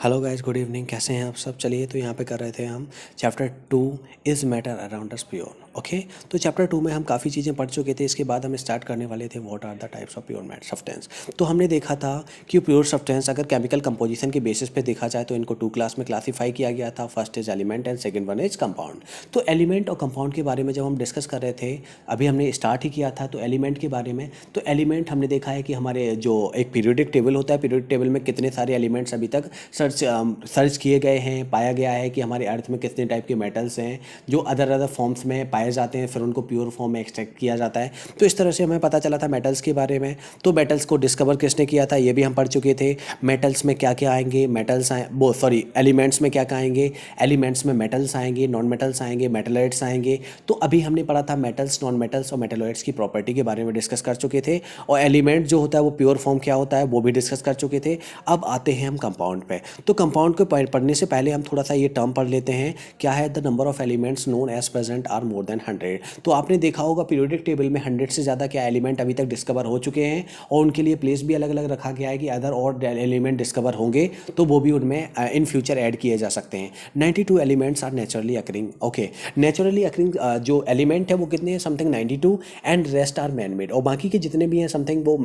Hello guys, good evening. कैसे हैं आप सब? चलिए, तो यहाँ पे कर रहे थे हम chapter 2 is matter around us pure. Okay, तो चैप्टर 2 में हम काफ़ी चीज़ें पढ़ चुके थे। इसके बाद हम स्टार्ट करने वाले थे what are the types of pure matter substance. तो हमने देखा था कि प्योर सब्सटेंस अगर केमिकल कंपोजिशन के बेसिस पे देखा जाए तो इनको 2 क्लास में क्लासीफाई किया गया था। First is element and second one is compound. तो एलिमेंट और कंपाउंड के बारे में जब हम डिस्कस कर रहे थे, अभी हमने स्टार्ट ही किया था, तो एलिमेंट के बारे में, तो एलिमेंट हमने देखा है कि हमारे जो एक पीरियोडिक टेबल होता है, पीरियोडिक टेबल में कितने सारे एलिमेंट्स अभी तक सर्च किए गए हैं। पाया गया है कि हमारे अर्थ में कितने टाइप के मेटल्स हैं जो अदर अदर फॉर्म्स में पाए जाते हैं, फिर उनको प्योर फॉर्म में एक्सट्रैक्ट किया जाता है। तो इस तरह से हमें पता चला था मेटल्स के बारे में। तो मेटल्स को डिस्कवर किसने किया था, ये भी हम पढ़ चुके थे। मेटल्स में क्या क्या आएंगे, मेटल्स आए वो सॉरी एलिमेंट्स में क्या क्या आएंगे, एलिमेंट्स में मेटल्स आएंगे, नॉन मेटल्स आएंगे, मेटलॉइड्स आएंगे। तो अभी हमने पढ़ा था मेटल्स, नॉन मेटल्स और मेटलॉइड्स की प्रॉपर्टी के बारे में डिस्कस कर चुके थे। और एलिमेंट जो होता है वो प्योर फॉर्म क्या होता है वो भी डिस्कस कर चुके थे। अब आते हैं हम कंपाउंड पे। तो कंपाउंड को पढ़ने से पहले हम थोड़ा सा ये टर्म पढ़ लेते हैं। क्या है? The number of elements known as present are more than 100। तो आपने देखा होगा पीरियोडिक टेबल में 100 से ज़्यादा क्या एलिमेंट अभी तक डिस्कवर हो चुके हैं, और उनके लिए प्लेस भी अलग अलग रखा गया है कि अदर और एलिमेंट डिस्कवर होंगे तो वो भी उनमें इन फ्यूचर ऐड किए जा सकते हैं। 92 elements are naturally occurring. Okay, naturally occurring जो एलिमेंट है वो कितने हैं? Something 92, and rest are man made. और बाकी के जितने भी हैं समथिंग वो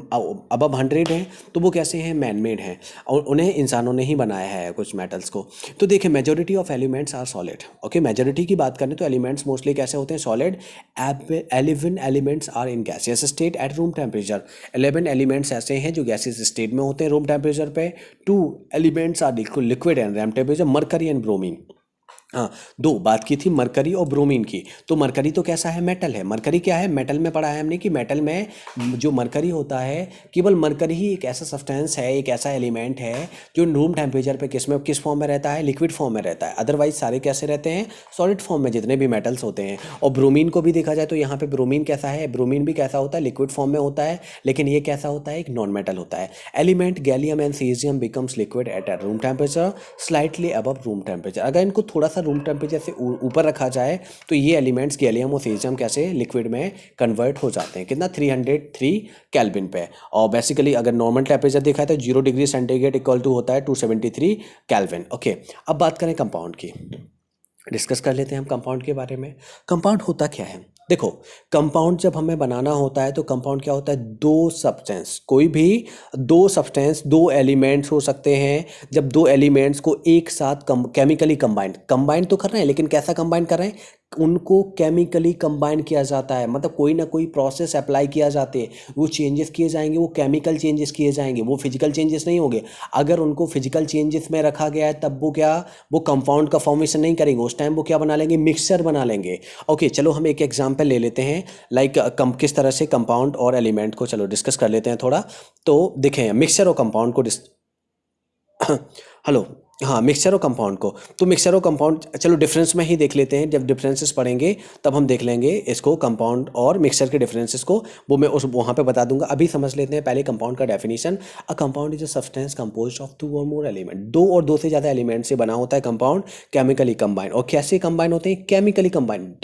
अबव 100 हैं, तो वो कैसे हैं? मैन मेड हैं, और उन्हें इंसानों ने ही बनाया है कुछ मेटल्स को। तो देखिए, majority of elements are solid. Okay, majority की बात करें तो एलिमेंट्स मोस्टली कैसे होते हैं? Solid. 11 elements are in gaseous state at room temperature. 11 elements ऐसे हैं जो गैसियस स्टेट में होते हैं रूम टेम्परेचर पे। 2 elements are liquid and room temperature, mercury and bromine. हाँ, दो बात की थी मरकरी और ब्रोमीन की। तो मरकरी तो कैसा है? मेटल है। मरकरी क्या है? मेटल में पढ़ा है हमने कि मेटल में जो मरकरी होता है, केवल मरकरी ही एक ऐसा सब्सटेंस है, एक ऐसा एलिमेंट है जो रूम टेम्परेचर पे किस फॉर्म में रहता है? लिक्विड फॉर्म में रहता है। अदरवाइज सारे कैसे रहते हैं? सॉलिड फॉर्म में, जितने भी मेटल्स होते हैं। और ब्रोमीन को भी देखा जाए तो यहाँ पे ब्रोमीन कैसा है? ब्रोमीन भी कैसा होता है? लिक्विड फॉर्म में होता है, लेकिन ये कैसा होता है? एक नॉन मेटल होता है। Element gallium and caesium becomes liquid at room temperature slightly above room temperature. अगर इनको थोड़ा सा रूम टेम्परेचर से ऊपर रखा जाए तो ये एलिमेंट्स गैलियम और सीजियम कैसे लिक्विड में कन्वर्ट हो जाते हैं। कितना? 303 केल्विन पे। और बेसिकली अगर नॉर्मल टेम्परेचर देखा है तो 0 डिग्री सेंटीग्रेड इक्वल टू होता है 273 केल्विन। ओके, अब बात करें कंपाउंड की, डिस्कस कर लेते हैं हम कंपाउंड के बारे में। कंपाउंड होता क्या है? देखो, कंपाउंड जब हमें बनाना होता है तो कंपाउंड क्या होता है? दो सब्सटेंस, कोई भी दो सब्सटेंस, दो एलिमेंट्स हो सकते हैं। जब दो एलिमेंट्स को एक साथ केमिकली कंबाइन तो कर रहे हैं, लेकिन कैसा कंबाइन कर रहे हैं? उनको केमिकली कंबाइन किया जाता है, मतलब कोई ना कोई प्रोसेस अप्लाई किया जाते हैं। वो चेंजेस किए जाएंगे, वो केमिकल चेंजेस किए जाएंगे, वो फिजिकल चेंजेस नहीं होंगे। अगर उनको फिजिकल चेंजेस में रखा गया है तब वो क्या, वो कंपाउंड का फॉर्मेशन नहीं करेंगे। उस टाइम वो क्या बना लेंगे? मिक्सचर बना लेंगे। ओके, चलो हम एक एग्जांपल ले लेते हैं, लाइक किस तरह से कंपाउंड और एलिमेंट को चलो डिस्कस कर लेते हैं थोड़ा। तो देखें मिक्सचर और कंपाउंड को हेलो, हाँ, मिक्सचर और कंपाउंड को, तो मिक्सचर और कंपाउंड चलो डिफरेंस में ही देख लेते हैं। जब डिफरेंसेस पढ़ेंगे तब हम देख लेंगे इसको, कंपाउंड और मिक्सचर के डिफरेंसेस को, वो मैं उस वहाँ पे बता दूंगा। अभी समझ लेते हैं पहले कंपाउंड का definition. A compound is a substance composed of 2 और मोर एलिमेंट। दो और दो से ज़्यादा एलिमेंट से बना होता है कंपाउंड, केमिकली कंबाइन। और कैसे कंबाइन होते हैं? Chemically combine.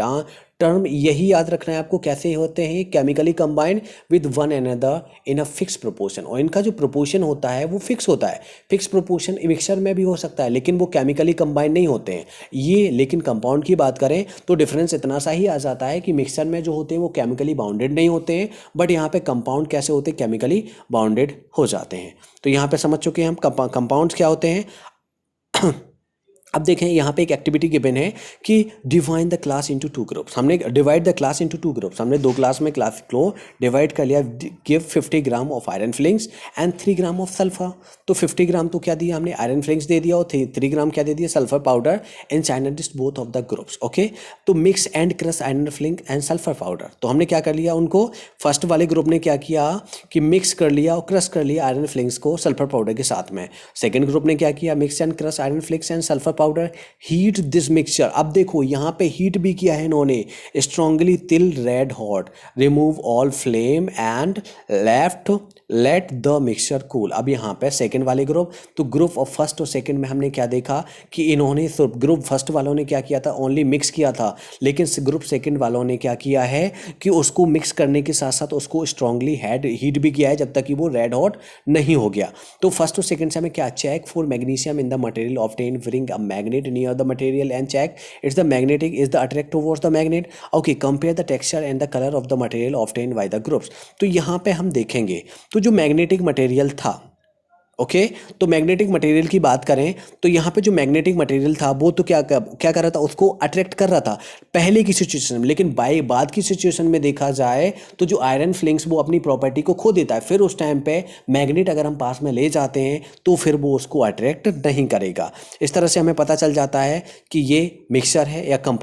टर्म यही याद रखना है आपको, कैसे होते हैं? Chemically combine with one another in a fix proportion. और इनका जो प्रोपोर्शन होता है वो फिक्स होता है। फिक्स प्रोपोर्शन मिक्सचर में भी हो सकता है, लेकिन वो केमिकली कंबाइन नहीं होते हैं ये। लेकिन कंपाउंड की बात करें तो डिफरेंस इतना सा ही आ जाता है कि मिक्सचर में जो होते हैं वो केमिकली बाउंडेड नहीं होते हैं, बट यहाँ पे कंपाउंड कैसे होते हैं? केमिकली बाउंडेड हो जाते हैं। तो यहाँ पे समझ चुके हैं हम कंपाउंड्स क्या होते हैं। अब देखें यहाँ पे एक एक्टिविटी गिवन है कि divide the class into 2 groups. हमने divide the class into 2 groups, हमने दो क्लास में क्लास को डिवाइड कर लिया। Give 50 gram of iron filings and 3 gram of sulphur. तो 50 ग्राम तो क्या दिया हमने? आयरन फिलिंग्स दे दिया, और 3 ग्राम क्या दे दिया? Sulphur powder in scientist both of the groups. Okay, तो mix and crush iron filing and sulphur powder. तो हमने क्या कर लिया उनको, फर्स्ट वाले ग्रुप ने क्या किया कि मिक्स कर लिया और क्रश कर लिया आयरन फिलिंग्स को सल्फर पाउडर के साथ में। सेकेंड ग्रुप ने क्या किया? Mix and crush iron filings and sulphur powder, heat this mixture. अब देखो यहाँ पे हीट भी किया है इन्होंने, strongly till red hot, remove all flame and left let the mixture cool. अब यहाँ पे सेकंड वाले ग्रुप, तो ग्रुप ऑफ फर्स्ट और सेकंड में हमने क्या देखा कि इन्होंने ग्रुप फर्स्ट वालों ने क्या किया था, ओनली मिक्स किया था, लेकिन ग्रुप सेकंड वालों ने क्या किया है कि उसको मिक्स करने के साथ साथ उसको स्ट्रांगली हीट भी किया है जब तक कि वो रेड हॉट नहीं हो गया। तो फर्स्ट और सेकंड से हमें क्या, check for magnesium in the material obtain bring a magnet near the material and check its the magnetic is the attract towards the magnet. Okay, compare the texture and the colour of the material obtain by the groups. तो यहाँ पे हम देखेंगे तो जो magnetic material था, okay, तो magnetic material की बात करें तो यहाँ पे जो मैग्नेटिक मटेरियल था वो तो क्या कर रहा था, उसको अट्रैक्ट कर रहा था पहले की सिचुएशन में, लेकिन बाय बाद की सिचुएशन में देखा जाए तो जो आयरन फ्लिंग्स वो अपनी प्रॉपर्टी को खो देता है, फिर उस टाइम पे मैग्नेट अगर हम पास में ले जाते हैं तो फिर वो उसको अट्रैक्ट नहीं करेगा। इस तरह से हमें पता चल जाता है कि ये मिक्सचर है या कंपाउंड